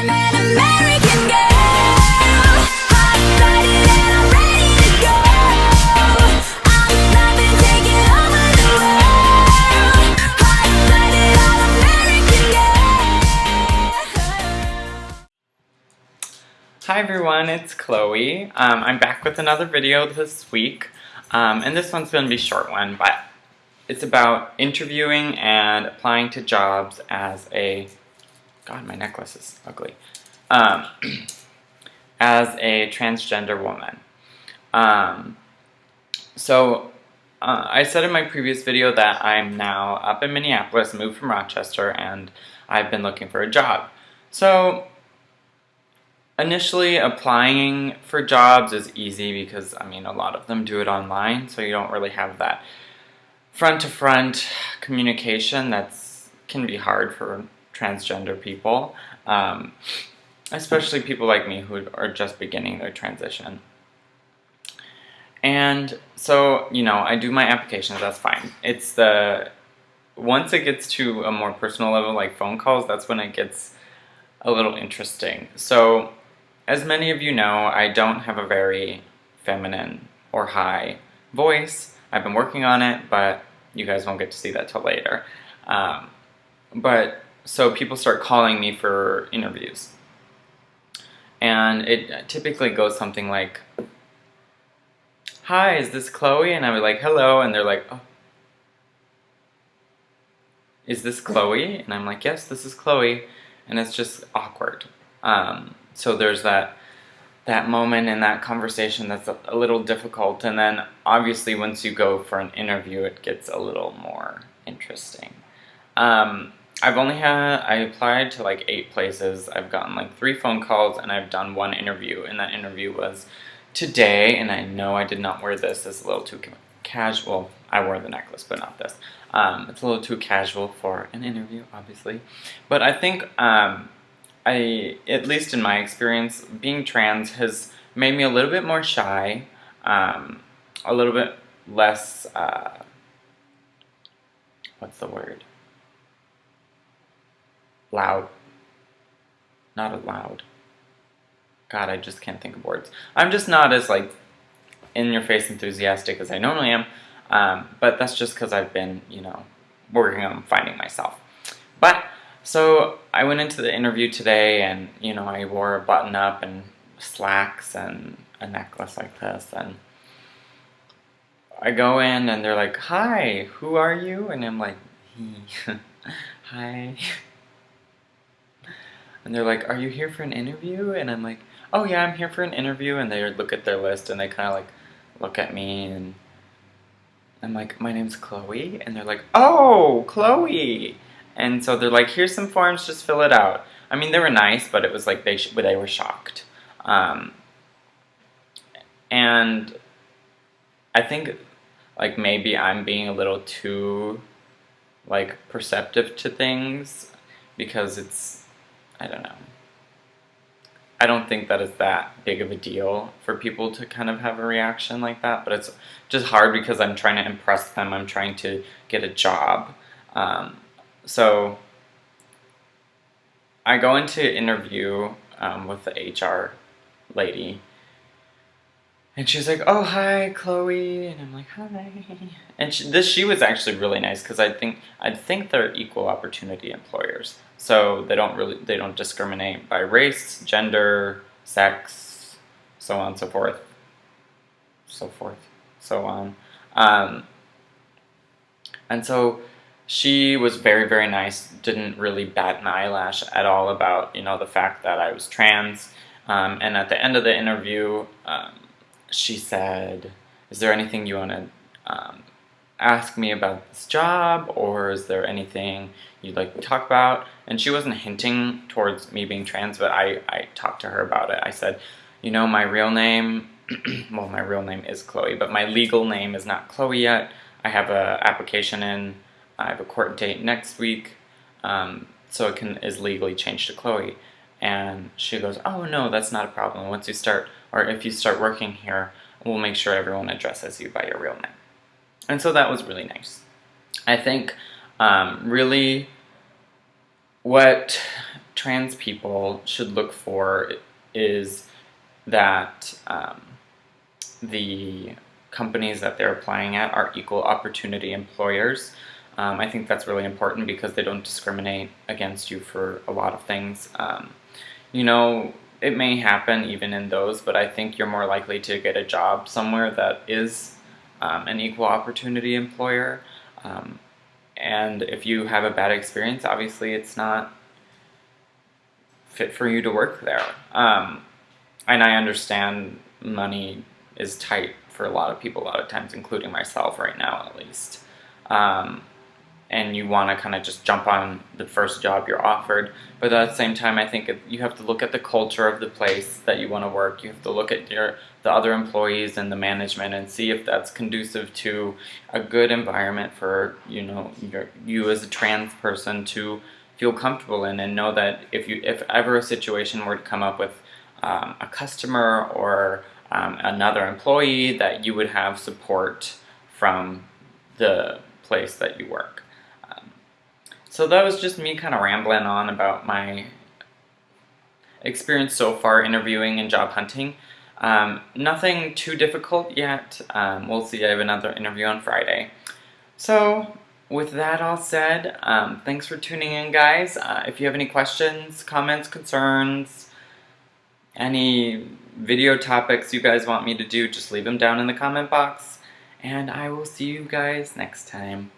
Hi everyone, it's Chloe. I'm back with another video this week, and this one's going to be a short one, but it's about interviewing and applying to jobs as a, God, my necklace is ugly, as a transgender woman. I said in my previous video that I'm now up in Minneapolis, moved from Rochester, and I've been looking for a job. So initially, applying for jobs is easy because, I mean, a lot of them do it online, so you don't really have that front-to-front communication that can be hard for transgender people, especially people like me who are just beginning their transition. And so, you know, I do my applications, that's fine. Once it gets to a more personal level, like phone calls, that's when it gets a little interesting. So, as many of you know, I don't have a very feminine or high voice. I've been working on it, but you guys won't get to see that till later. So people start calling me for interviews. And it typically goes something like, "Hi, is this Chloe?" And I was like, "Hello," and they're like, "Oh, is this Chloe?" And I'm like, "Yes, this is Chloe," and it's just awkward. So there's that moment in that conversation that's a little difficult, and then obviously once you go for an interview, it gets a little more interesting. I applied to like 8 places. I've gotten like 3 phone calls, and I've done 1 interview, and that interview was today, and I know I did not wear this. It's a little too casual. I wore the necklace, but not this. It's a little too casual for an interview, obviously. But I think, at least in my experience, being trans has made me a little bit more shy, a little bit less, what's the word? Loud. Not loud. God, I just can't think of words. I'm just not as, like, in-your-face enthusiastic as I normally am, but that's just because I've been, you know, working on finding myself. But so I went into the interview today, and, you know, I wore a button-up and slacks and a necklace like this, and I go in, and they're like, "Hi, who are you?" And I'm like, "Hi." And they're like, "Are you here for an interview?" And I'm like, "Oh yeah, I'm here for an interview." And they look at their list, and they kind of like look at me, and I'm like, "My name's Chloe," and they're like, "Oh, Chloe." And so they're like, "Here's some forms, just fill it out." I mean, they were nice, but it was like they were shocked. And I think, like, maybe I'm being a little too, like, perceptive to things, because it's, I don't know. I don't think that is that big of a deal for people to kind of have a reaction like that, but it's just hard because I'm trying to impress them. I'm trying to get a job. So I go into interview with the HR lady, and she's like, "Oh, hi, Chloe," and I'm like, "Hi." And she was actually really nice, because I think they're equal opportunity employers, so they don't discriminate by race, gender, sex, so on and so forth, so on. And so she was very, very nice, didn't really bat an eyelash at all about, you know, the fact that I was trans. And at the end of the interview, she said, "Is there anything you want to ask me about this job, or is there anything you'd like to talk about?" And she wasn't hinting towards me being trans, but I talked to her about it. I said, "You know, my real name, well, my real name is Chloe, but my legal name is not Chloe yet. I have an application in. I have a court date next week, so it is legally changed to Chloe." And she goes, "Oh no, that's not a problem. Once you start, or if you start working here, we'll make sure everyone addresses you by your real name." And so that was really nice. I think really what trans people should look for is that the companies that they're applying at are equal opportunity employers. I think that's really important because they don't discriminate against you for a lot of things. You know, it may happen even in those, but I think you're more likely to get a job somewhere that is an equal opportunity employer. And if you have a bad experience, obviously it's not fit for you to work there. And I understand money is tight for a lot of people a lot of times, including myself right now at least. And you want to kind of just jump on the first job you're offered. But at the same time, I think you have to look at the culture of the place that you want to work. You have to look at the other employees and the management and see if that's conducive to a good environment for you as a trans person to feel comfortable in, and know that if ever a situation were to come up with a customer or another employee, that you would have support from the place that you work. So that was just me kind of rambling on about my experience so far interviewing and job hunting. Nothing too difficult yet. We'll see. I have another interview on Friday. So with that all said, thanks for tuning in, guys. If you have any questions, comments, concerns, any video topics you guys want me to do, just leave them down in the comment box. And I will see you guys next time.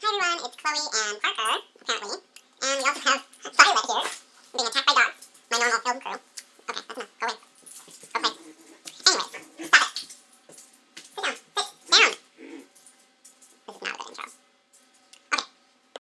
Hi everyone, it's Chloe and Parker, apparently. And we also have Violet here, being attacked by dogs, my normal film crew.